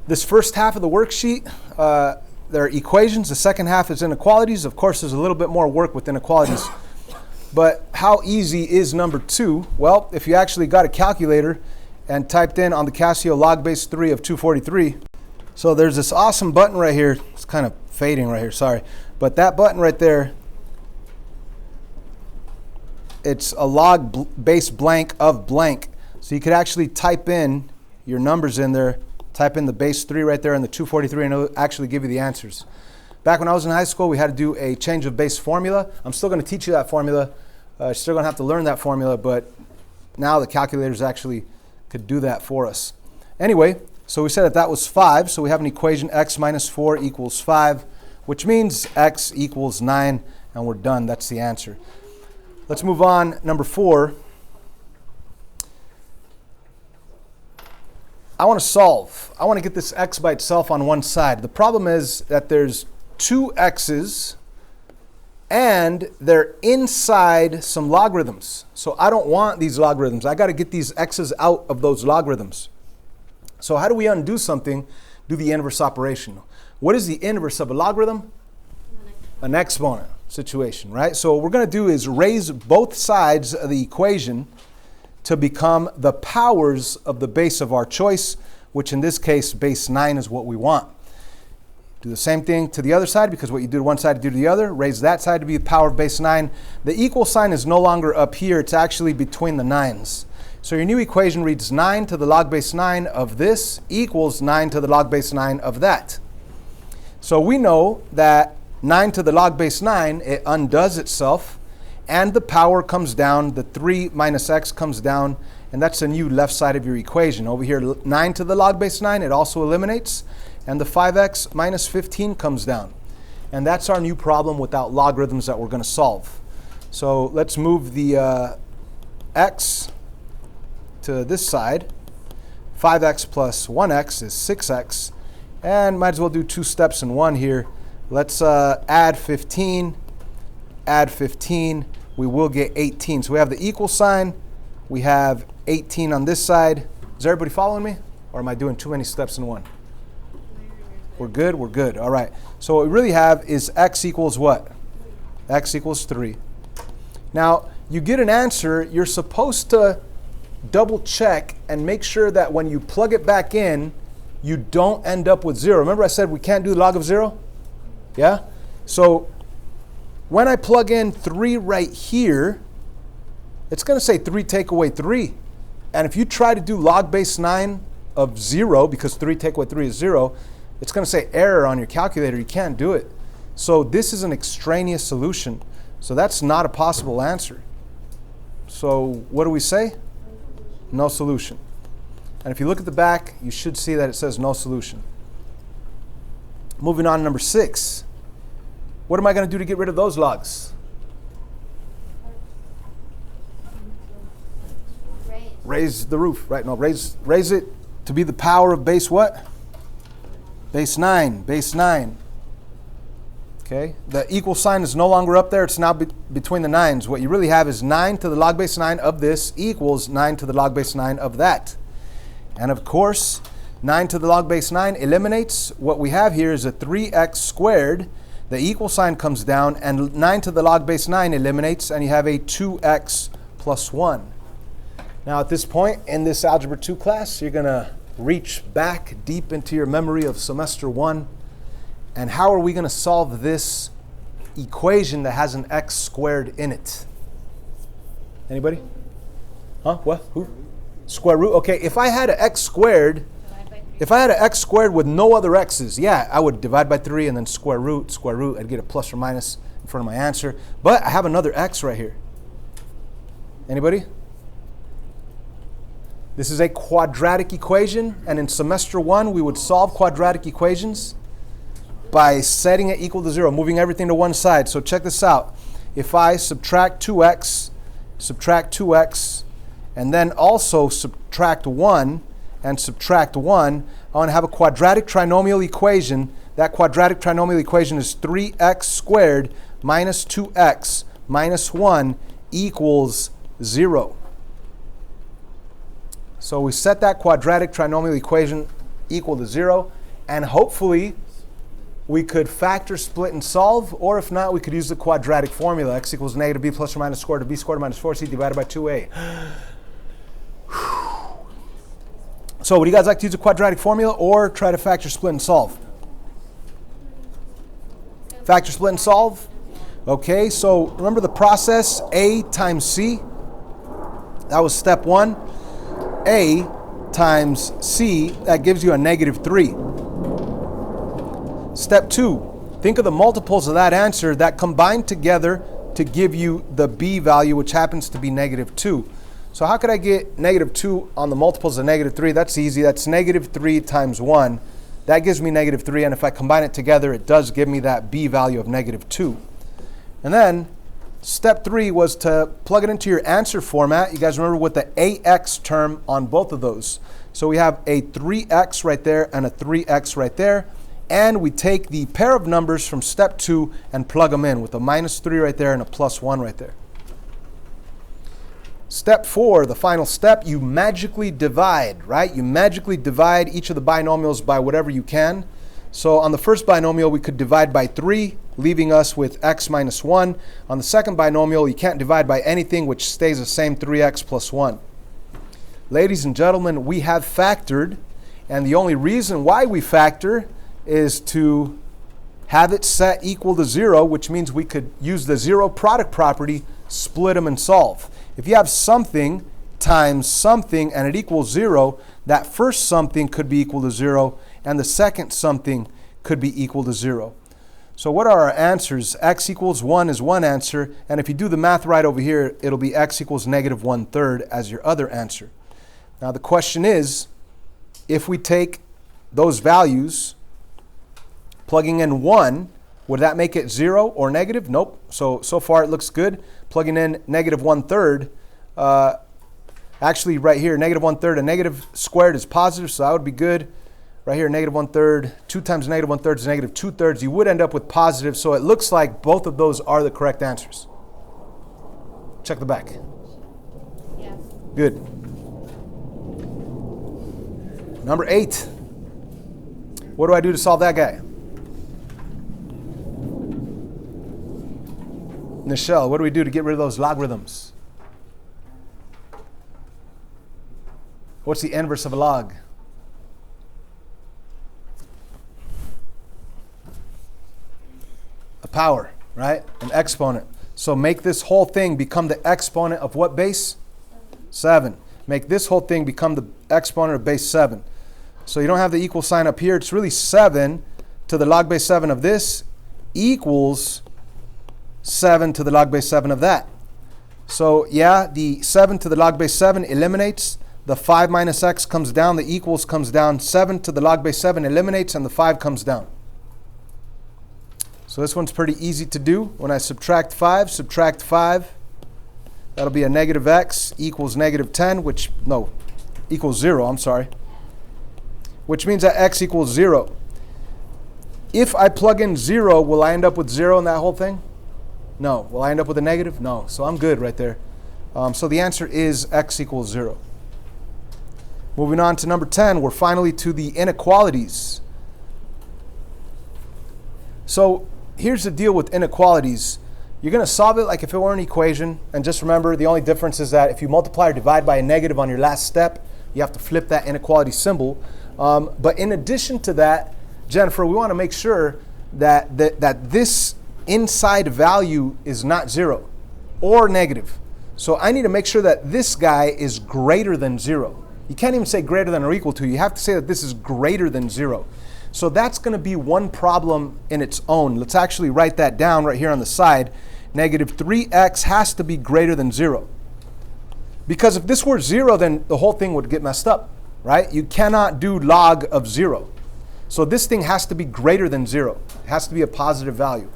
This first half of the worksheet, there are equations. The second half is inequalities. Of course, there's a little bit more work with inequalities. But how easy is number 2? Well, if you actually got a calculator and typed in on the Casio log base 3 of 243. So there's this awesome button right here. It's kind of fading right here, sorry. But that button right there, it's a log base blank of blank. So you could actually type in your numbers in there, type in the base 3 right there and the 243, and it'll actually give you the answers. Back when I was in high school, we had to do a change of base formula. I'm still going to teach you that formula. You're still going to have to learn that formula, but now the calculators actually could do that for us. Anyway, so we said that that was 5, so we have an equation x minus 4 equals 5, which means x equals 9, and we're done. That's the answer. Let's move on. Number 4. I want to solve. I want to get this x by itself on one side. The problem is that there's 2 x's and they're inside some logarithms. So I don't want these logarithms. I got to get these x's out of those logarithms. So how do we undo something? Do the inverse operation. What is the inverse of a logarithm? An exponent situation, right? So what we're going to do is raise both sides of the equation to become the powers of the base of our choice, which in this case, base 9 is what we want. Do the same thing to the other side, because what you do to one side, you do to the other. Raise that side to be the power of base 9. The equal sign is no longer up here. It's actually between the 9's. So your new equation reads 9 to the log base 9 of this equals 9 to the log base 9 of that. So we know that 9 to the log base 9, it undoes itself, and the power comes down. The 3 minus x comes down, and that's the new left side of your equation. Over here, 9 to the log base 9, it also eliminates, and the 5x minus 15 comes down. And that's our new problem without logarithms that we're going to solve. So let's move the x to this side. 5x plus 1x is 6x, and might as well do 2 steps in one here. Let's add 15, add 15. We will get 18. So we have the equal sign. We have 18 on this side. Is everybody following me? Or am I doing too many steps in one? We're good? We're good. All right. So what we really have is x equals what? X equals 3. Now, you get an answer. You're supposed to double check and make sure that when you plug it back in, you don't end up with 0. Remember I said we can't do the log of 0? Yeah? So when I plug in 3 right here, it's going to say 3 take away 3. And if you try to do log base 9 of 0, because 3 take away 3 is 0, it's going to say error on your calculator. You can't do it. So this is an extraneous solution. So that's not a possible answer. So what do we say? No solution. And if you look at the back, you should see that it says no solution. Moving on to number 6. What am I going to do to get rid of those logs? Raise the roof, right? No, raise it to be the power of base what? Base 9, base 9. Okay, the equal sign is no longer up there. It's now between the 9's. What you really have is 9 to the log base 9 of this equals 9 to the log base 9 of that. And of course, 9 to the log base 9 eliminates. What we have here is a 3x squared. The equal sign comes down, and 9 to the log base 9 eliminates, and you have a 2x plus 1. Now at this point in this Algebra 2 class, you're going to reach back deep into your memory of semester 1. And how are we going to solve this equation that has an x squared in it? Anybody? Huh? What? Who? Square root? Okay, if I had an x squared, with no other x's, yeah, I would divide by 3 and then square root. I'd get a plus or minus in front of my answer. But I have another x right here. Anybody? This is a quadratic equation, and in semester 1, we would solve quadratic equations by setting it equal to 0, moving everything to one side. So check this out. If I subtract 2x, and then also subtract 1, and subtract 1, I want to have a quadratic trinomial equation. That quadratic trinomial equation is 3x squared minus 2x minus 1 equals 0. So we set that quadratic trinomial equation equal to 0. And hopefully, we could factor, split, and solve. Or if not, we could use the quadratic formula. X equals negative b plus or minus square root of b squared minus 4c divided by 2a. So would you guys like to use a quadratic formula or try to factor, split, and solve? Factor, split, and solve? Okay, so remember the process, A times C? That was step 1. A times C, that gives you a negative 3. Step 2, think of the multiples of that answer that combine together to give you the B value, which happens to be negative 2. So how could I get negative 2 on the multiples of negative 3? That's easy. That's negative 3 times 1. That gives me negative 3, and if I combine it together, it does give me that B value of negative 2. And then step 3 was to plug it into your answer format. You guys remember with the AX term on both of those. So we have a 3x right there and a 3x right there. And we take the pair of numbers from step 2 and plug them in with a minus 3 right there and a plus 1 right there. Step 4, the final step, you magically divide, right? You magically divide each of the binomials by whatever you can. So on the first binomial, we could divide by 3, leaving us with x minus 1. On the second binomial, you can't divide by anything, which stays the same, 3x plus 1. Ladies and gentlemen, we have factored, and the only reason why we factor is to have it set equal to 0, which means we could use the zero product property, split them, and solve. If you have something times something and it equals 0, that first something could be equal to 0, and the second something could be equal to 0. So what are our answers? X equals 1 is one answer, and if you do the math right over here, it'll be x equals negative 1/3 as your other answer. Now the question is, if we take those values, plugging in 1, would that make it 0 or negative? Nope. So far it looks good. Plugging in negative 1/3, actually right here, negative 1/3, a negative squared is positive, so that would be good. Right here, negative 1/3, 2 times negative 1/3 is negative 2/3. You would end up with positive, so it looks like both of those are the correct answers. Check the back. Yes. Good. Number 8. What do I do to solve that guy? Nichelle, what do we do to get rid of those logarithms? What's the inverse of a log? A power, right? An exponent. So make this whole thing become the exponent of what base? 7. Make this whole thing become the exponent of base 7. So you don't have the equal sign up here. It's really 7 to the log base 7 of this equals 7 to the log base 7 of that. So yeah, the 7 to the log base 7 eliminates. The 5 minus x comes down. The equals comes down. 7 to the log base 7 eliminates, and the 5 comes down. So this one's pretty easy to do. When I subtract 5, that'll be a negative x equals negative 10, equals 0, I'm sorry. Which means that x equals 0. If I plug in 0, will I end up with 0 in that whole thing? No. Will I end up with a negative? No. So I'm good right there. So the answer is x equals 0. Moving on to number 10, we're finally to the inequalities. So here's the deal with inequalities. You're going to solve it like if it were an equation. And just remember, the only difference is that if you multiply or divide by a negative on your last step, you have to flip that inequality symbol. But in addition to that, Jennifer, we want to make sure that this inside value is not 0 or negative. So I need to make sure that this guy is greater than 0. You can't even say greater than or equal to. You have to say that this is greater than 0. So that's going to be one problem in its own. Let's actually write that down right here on the side. Negative 3x has to be greater than 0. Because if this were 0, then the whole thing would get messed up, right? You cannot do log of 0. So this thing has to be greater than 0. It has to be a positive value.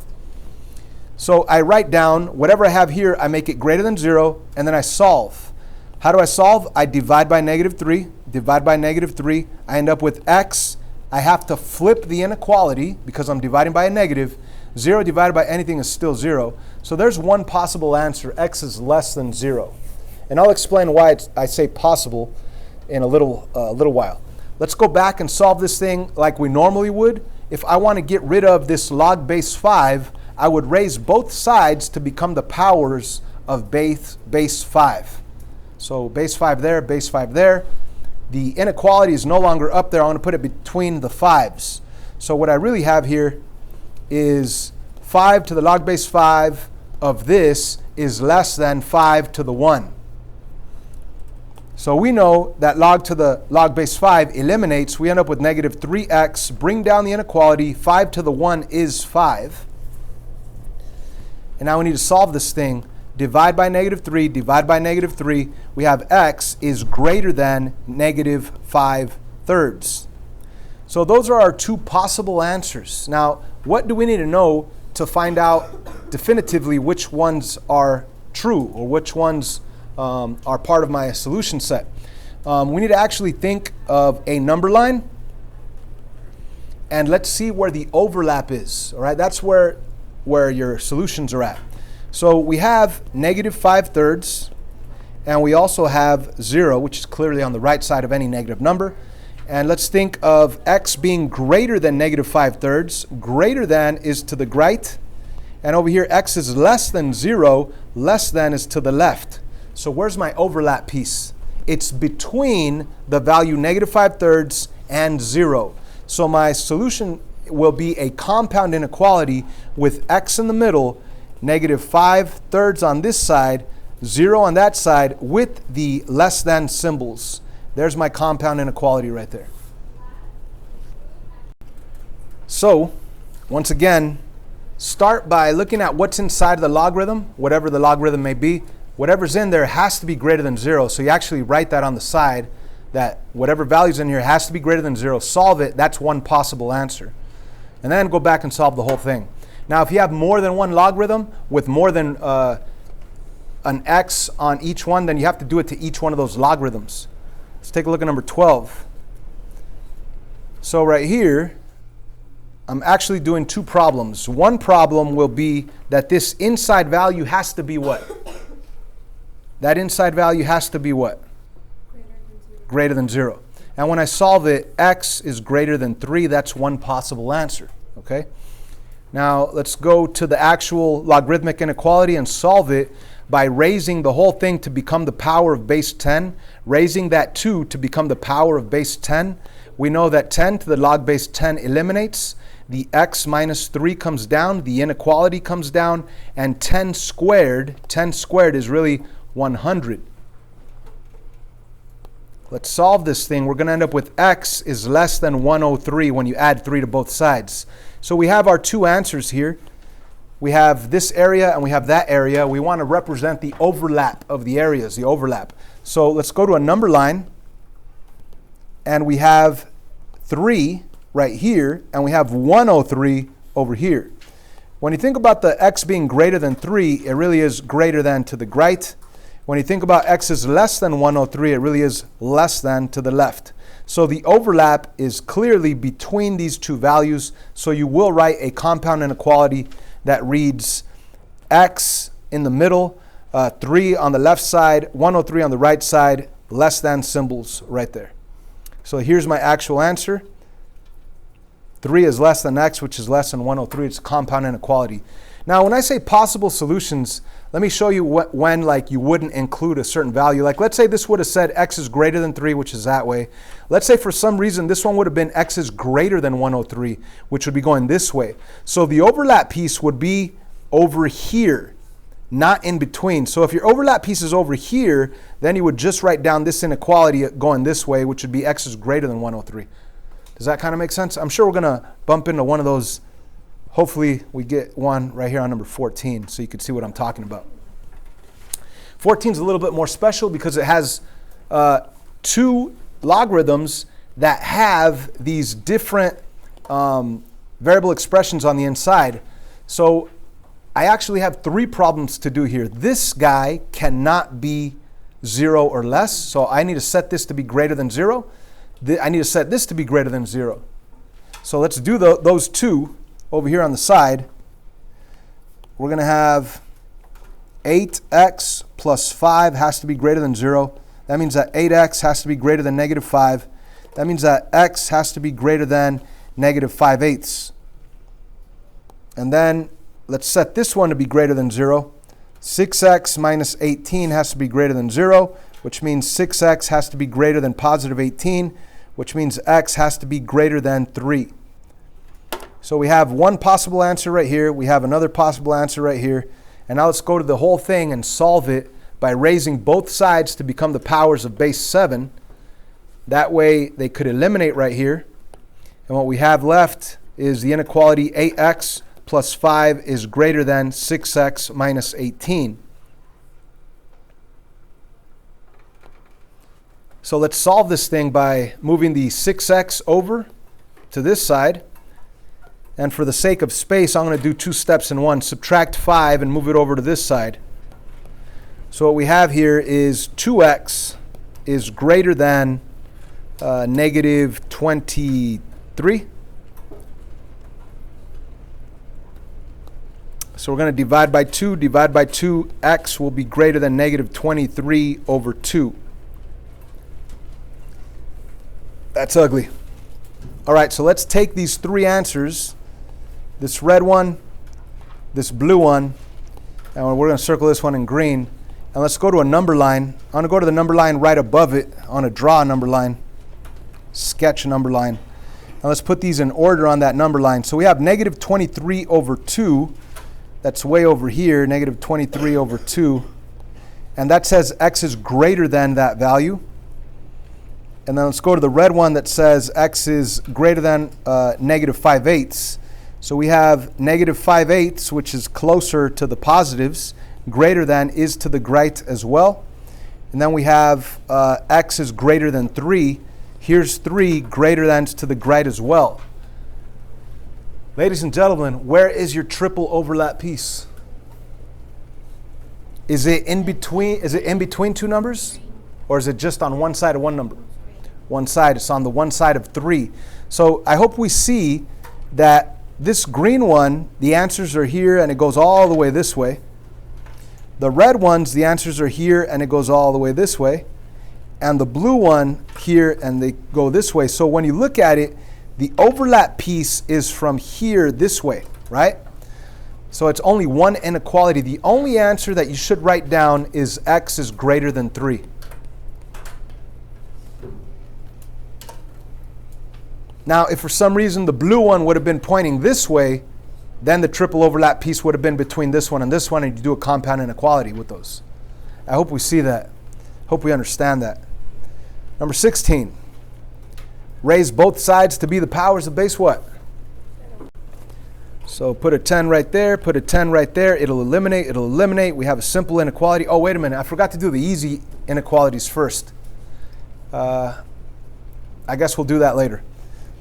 So I write down whatever I have here, I make it greater than 0, and then I solve. How do I solve? I divide by negative 3. Divide by negative 3. I end up with x. I have to flip the inequality because I'm dividing by a negative. 0 divided by anything is still 0. So there's one possible answer. X is less than 0. And I'll explain why I say possible in a little while. let's go back and solve this thing like we normally would. If I want to get rid of this log base 5, I would raise both sides to become the powers of base 5. So base 5 there, base 5 there. The inequality is no longer up there. I want to put it between the 5s. So what I really have here is 5 to the log base 5 of this is less than 5 to the 1. So we know that log to the log base 5 eliminates. We end up with negative 3x. Bring down the inequality. 5 to the 1 is 5. And now we need to solve this thing. Divide by negative 3, divide by negative 3. We have x is greater than negative 5/3. So those are our two possible answers. Now, what do we need to know to find out definitively which ones are true or which ones are part of my solution set? We need to actually think of a number line, and let's see where the overlap is. All right, that's where your solutions are at. So we have negative 5/3, and we also have 0, which is clearly on the right side of any negative number. And let's think of x being greater than negative 5/3. Greater than is to the right, and over here x is less than 0. Less than is to the left. So where's my overlap piece? It's between the value negative 5/3 and 0. So my solution will be a compound inequality with x in the middle, negative 5/3 on this side, 0 on that side, with the less than symbols. There's my compound inequality right there. So, once again, start by looking at what's inside of the logarithm, whatever the logarithm may be. Whatever's in there has to be greater than 0. So you actually write that on the side, that whatever value's in here has to be greater than 0. Solve it. That's one possible answer. And then go back and solve the whole thing. Now, if you have more than one logarithm with more than an x on each one, then you have to do it to each one of those logarithms. Let's take a look at number 12. So right here, I'm actually doing two problems. One problem will be that this inside value has to be what? That inside value has to be what? Greater than 0. And when I solve it, x is greater than 3. That's one possible answer. Okay? Now, let's go to the actual logarithmic inequality and solve it by raising the whole thing to become the power of base 10. Raising that 2 to become the power of base 10. We know that 10 to the log base 10 eliminates. The x minus 3 comes down. The inequality comes down. And 10 squared is really 100. Let's solve this thing. We're going to end up with x is less than 103 when you add 3 to both sides. So we have our two answers here. We have this area and we have that area. We want to represent the overlap of the areas, the overlap. So let's go to a number line. And we have 3 right here, and we have 103 over here. When you think about the x being greater than 3, it really is greater than to the right. When you think about x is less than 103, it really is less than to the left. So the overlap is clearly between these two values. So you will write a compound inequality that reads x in the middle, 3 on the left side, 103 on the right side, less than symbols right there. So here's my actual answer. 3 is less than x, which is less than 103. It's a compound inequality. Now, when I say possible solutions, let me show you when like you wouldn't include a certain value. Like let's say this would have said x is greater than 3, which is that way. Let's say for some reason this one would have been x is greater than 103, which would be going this way. So the overlap piece would be over here, not in between. So if your overlap piece is over here, then you would just write down this inequality going this way, which would be x is greater than 103. Does that kind of make sense? I'm sure we're going to bump into one of those. Hopefully we get one right here on number 14 so you can see what I'm talking about. 14 is a little bit more special because it has two logarithms that have these different variable expressions on the inside. So I actually have 3 problems to do here. This guy cannot be 0 or less, so I need to set this to be greater than 0. I need to set this to be greater than 0. So let's do those two over here on the side. We're going to have 8x plus 5 has to be greater than 0. That means that 8x has to be greater than negative 5. That means that x has to be greater than negative 5/8. And then let's set this one to be greater than 0. 6x minus 18 has to be greater than 0, which means 6x has to be greater than positive 18, which means x has to be greater than 3. So we have one possible answer right here. We have another possible answer right here. And now let's go to the whole thing and solve it by raising both sides to become the powers of base 7. That way they could eliminate right here. And what we have left is the inequality 8x plus 5 is greater than 6x minus 18. So let's solve this thing by moving the 6x over to this side. And for the sake of space, I'm going to do 2 steps in one. Subtract 5 and move it over to this side. So what we have here is 2x is greater than negative 23. So we're going to divide by 2. Divide by 2. X will be greater than negative 23 over 2. That's ugly. All right, so let's take these 3 answers, this red one, this blue one, and we're going to circle this one in green. And let's go to a number line. I'm going to go to the number line right above it. I want to draw a number line, sketch a number line. And let's put these in order on that number line. So we have negative 23 over 2. That's way over here, negative 23 over 2. And that says x is greater than that value. And then let's go to the red one that says x is greater than negative 5/8. So we have negative 5/8, which is closer to the positives. Greater than is to the right as well. And then we have x is greater than 3. Here's 3 greater than to the right as well. Ladies and gentlemen, where is your triple overlap piece? Is it in between? Is it in between 2 numbers? Or is it just on one side of one number? One side. It's on the one side of 3. So I hope we see that this green one, the answers are here and it goes all the way this way. The red ones, the answers are here and it goes all the way this way. And the blue one here and they go this way. So when you look at it, the overlap piece is from here this way, right? So it's only one inequality. The only answer that you should write down is x is greater than 3. Now, if for some reason the blue one would have been pointing this way, then the triple overlap piece would have been between this one, and you do a compound inequality with those. I hope we see that. Hope we understand that. Number 16. Raise both sides to be the powers of base what? So put a 10 right there, put a 10 right there. It'll eliminate. We have a simple inequality. Oh, wait a minute. I forgot to do the easy inequalities first. I guess we'll do that later.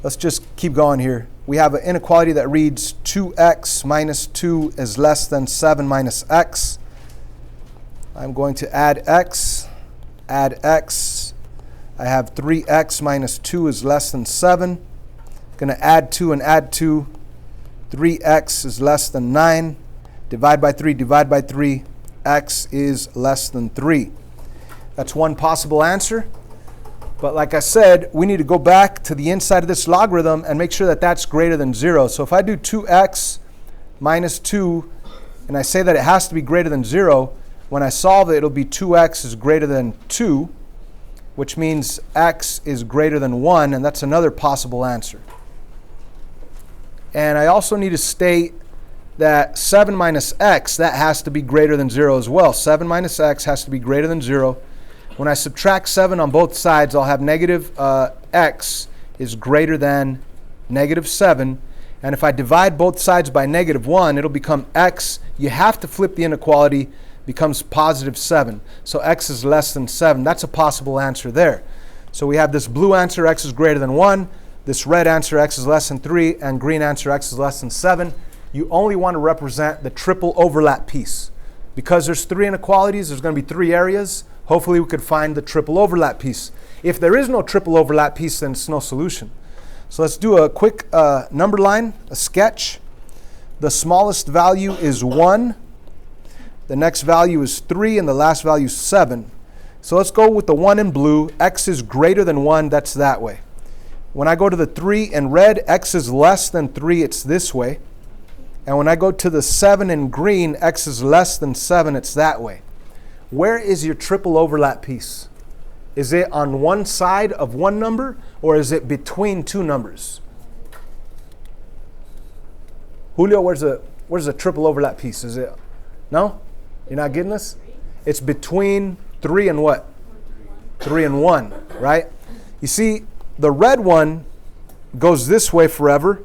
Let's just keep going here. We have an inequality that reads 2x minus 2 is less than 7 minus x. I'm going to add x. I have 3x minus 2 is less than 7. Going to add 2 and add 2. 3x is less than 9. Divide by 3. X is less than 3. That's one possible answer. But like I said, we need to go back to the inside of this logarithm and make sure that that's greater than 0. So if I do 2x minus 2, and I say that it has to be greater than 0, when I solve it, it'll be 2x is greater than 2, which means x is greater than 1, and that's another possible answer. And I also need to state that 7 minus x, that has to be greater than 0 as well. 7 minus x has to be greater than 0. When I subtract 7 on both sides, I'll have negative x is greater than negative 7. And if I divide both sides by negative 1, it'll become x. You have to flip the inequality, becomes positive 7. So x is less than 7. That's a possible answer there. So we have this blue answer, x is greater than 1. This red answer, x is less than 3. And green answer, x is less than 7. You only want to represent the triple overlap piece. Because there's 3 inequalities, there's going to be 3 areas. Hopefully we could find the triple overlap piece. If there is no triple overlap piece, then it's no solution. So let's do a quick number line, a sketch. The smallest value is 1. The next value is 3, and the last value is 7. So let's go with the 1 in blue. X is greater than 1, that's that way. When I go to the 3 in red, x is less than 3, it's this way. And when I go to the 7 in green, x is less than 7, it's that way. Where is your triple overlap piece? Is it on one side of one number, or is it between two numbers? Julio, where's the triple overlap piece? Is it? No? You're not getting this? It's between 3 and what? 3 and 1, right? You see, the red one goes this way forever,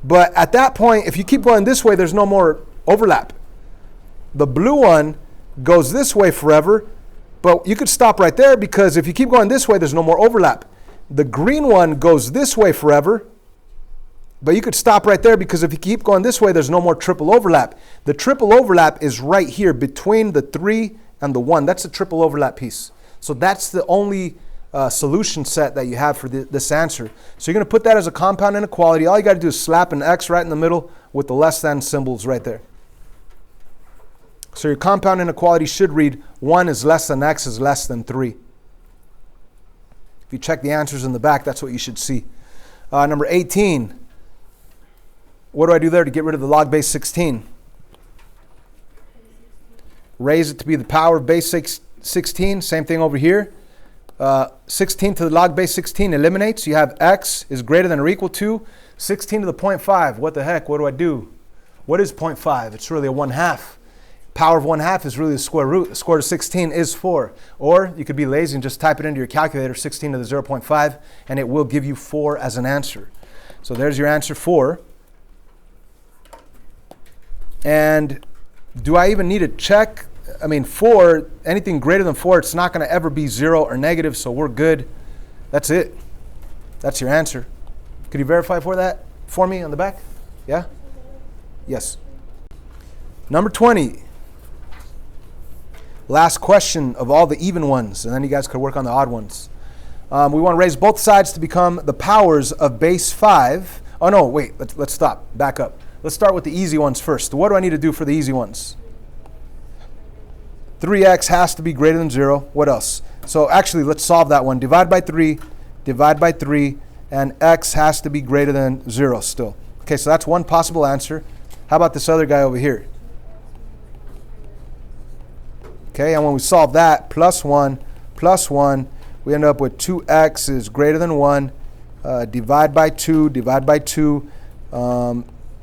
but at that point, if you keep going this way, there's no more overlap. The blue one goes this way forever, but you could stop right there because if you keep going this way, there's no more overlap. The green one goes this way forever, but you could stop right there because if you keep going this way, there's no more triple overlap. The triple overlap is right here between the 3 and the 1. That's the triple overlap piece. So that's the only solution set that you have for this answer. So you're going to put that as a compound inequality. All you got to do is slap an x right in the middle with the less than symbols right there. So your compound inequality should read 1 is less than x is less than 3. If you check the answers in the back, that's what you should see. Number 18. What do I do there to get rid of the log base 16? Raise it to be the power of base 16. Same thing over here. 16 to the log base 16 eliminates. You have x is greater than or equal to 16 to the 0.5. What the heck? What do I do? What is 0.5? It's really a 1/2. Power of 1/2 is really the square root. The square root of 16 is 4. Or you could be lazy and just type it into your calculator, 16 to the 0.5, and it will give you 4 as an answer. So there's your answer 4. And do I even need to check? I mean, 4, anything greater than 4, it's not going to ever be 0 or negative, so we're good. That's it. That's your answer. Could you verify for me on the back? Yeah? Yes. Number 20. Last question of all the even ones, and then you guys could work on the odd ones. We want to raise both sides to become the powers of base 5. Oh, no, wait. Let's stop. Back up. Let's start with the easy ones first. What do I need to do for the easy ones? 3x has to be greater than 0. What else? So actually, let's solve that one. Divide by 3, and x has to be greater than 0 still. Okay, so that's one possible answer. How about this other guy over here? Okay, and when we solve that, plus 1, we end up with 2x is greater than 1. Divide by 2,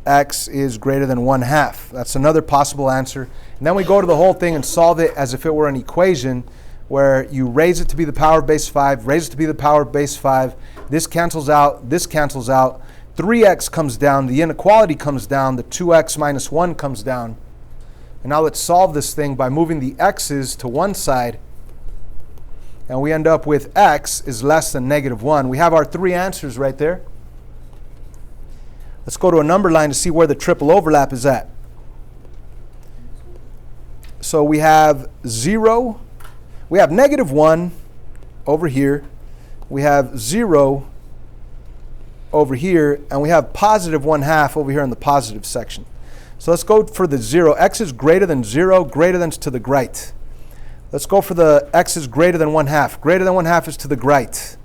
x is greater than 1/2. That's another possible answer. And then we go to the whole thing and solve it as if it were an equation where you raise it to be the power of base 5, raise it to be the power of base 5. This cancels out, this cancels out. 3x comes down, the inequality comes down, the 2x minus 1 comes down. And now let's solve this thing by moving the x's to one side. And we end up with x is less than -1. We have our 3 answers right there. Let's go to a number line to see where the triple overlap is at. So we have 0. We have -1 over here. We have 0 over here. And we have positive 1/2 over here in the positive section. So let's go for the 0. X is greater than 0. Greater than is to the right. Let's go for the x is greater than 1/2. Greater than 1/2 is to the right.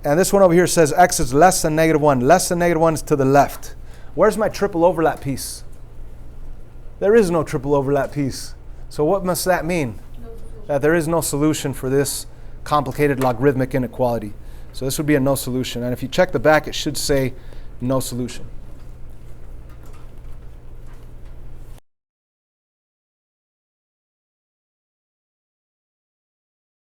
And this one over here says x is less than -1. Less than -1 is to the left. Where's my triple overlap piece? There is no triple overlap piece. So what must that mean? That there is no solution for this complicated logarithmic inequality. So this would be a no solution. And if you check the back, it should say no solution.